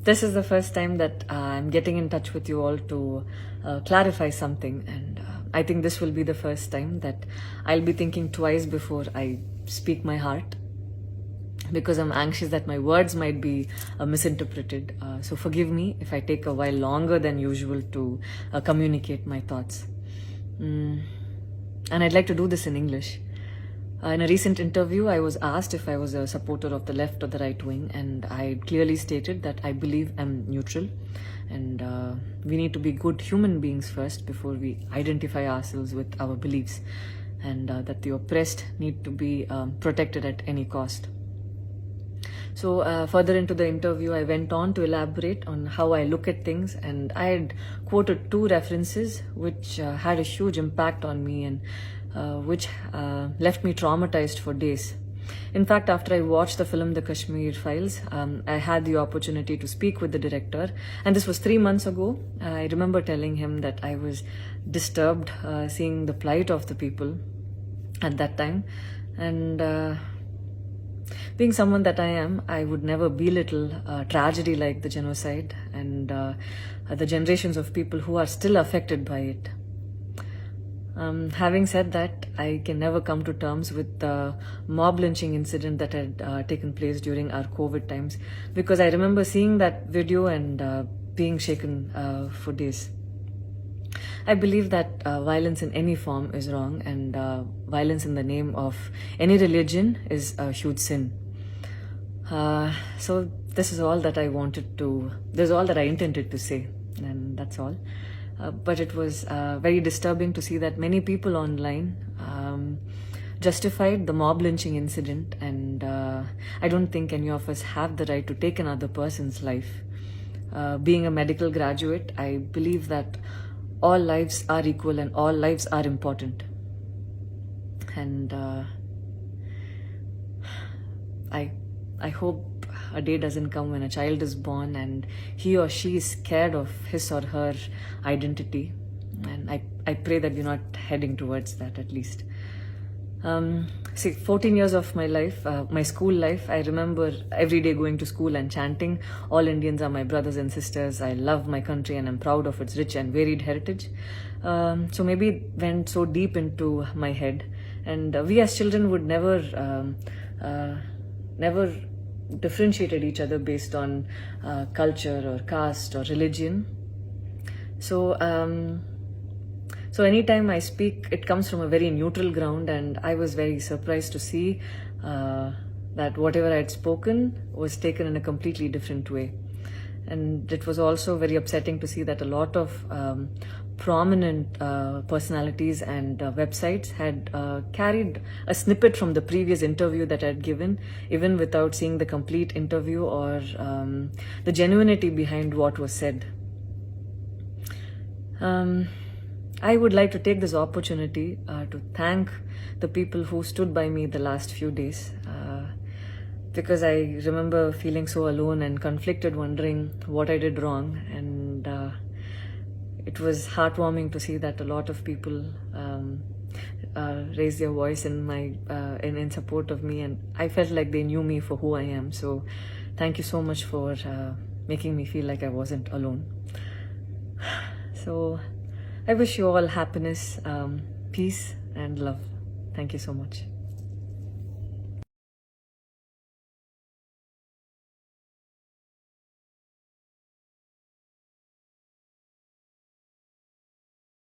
this is the first time that I'm getting in touch with you all to clarify something, and I think this will be the first time that I'll be thinking twice before I speak my heart, because I'm anxious that my words might be misinterpreted. So forgive me if I take a while longer than usual to communicate my thoughts. And I'd like to do this in English. In a recent interview, I was asked if I was a supporter of the left or the right wing, and I clearly stated that I believe I'm neutral, and we need to be good human beings first before we identify ourselves with our beliefs, and that the oppressed need to be protected at any cost. So further into the interview, I went on to elaborate on how I look at things, and I had quoted 2 references which had a huge impact on me, and which left me traumatized for days. In fact, after I watched the film The Kashmir Files, I had the opportunity to speak with the director, and this was 3 months ago. I remember telling him that I was disturbed seeing the plight of the people at that time, and being someone that I am, I would never belittle tragedy like the genocide and the generations of people who are still affected by it. Having said that, I can never come to terms with the mob lynching incident that had taken place during our COVID times, because I remember seeing that video and being shaken for days. I believe that violence in any form is wrong, and violence in the name of any religion is a huge sin. So this is all that I intended to say, and that's all. But it was very disturbing to see that many people online justified the mob lynching incident, and I don't think any of us have the right to take another person's life. Being a medical graduate, I believe that all lives are equal and all lives are important. And I hope a day doesn't come when a child is born and he or she is scared of his or her identity. And I pray that we're not heading towards that, at least. 14 years of my life, my school life, I remember every day going to school and chanting, "All Indians are my brothers and sisters. I love my country and I'm proud of its rich and varied heritage." So maybe it went so deep into my head. And we as children would never differentiated each other based on culture or caste or religion. So anytime I speak, it comes from a very neutral ground, and I was very surprised to see that whatever I had spoken was taken in a completely different way. And it was also very upsetting to see that a lot of prominent personalities and websites had carried a snippet from the previous interview that I had given, even without seeing the complete interview or the genuinity behind what was said. I would like to take this opportunity to thank the people who stood by me the last few days, because I remember feeling so alone and conflicted, wondering what I did wrong, and it was heartwarming to see that a lot of people raised their voice in support of me, and I felt like they knew me for who I am. So thank you so much for making me feel like I wasn't alone. So I wish you all happiness, peace and love. Thank you so much.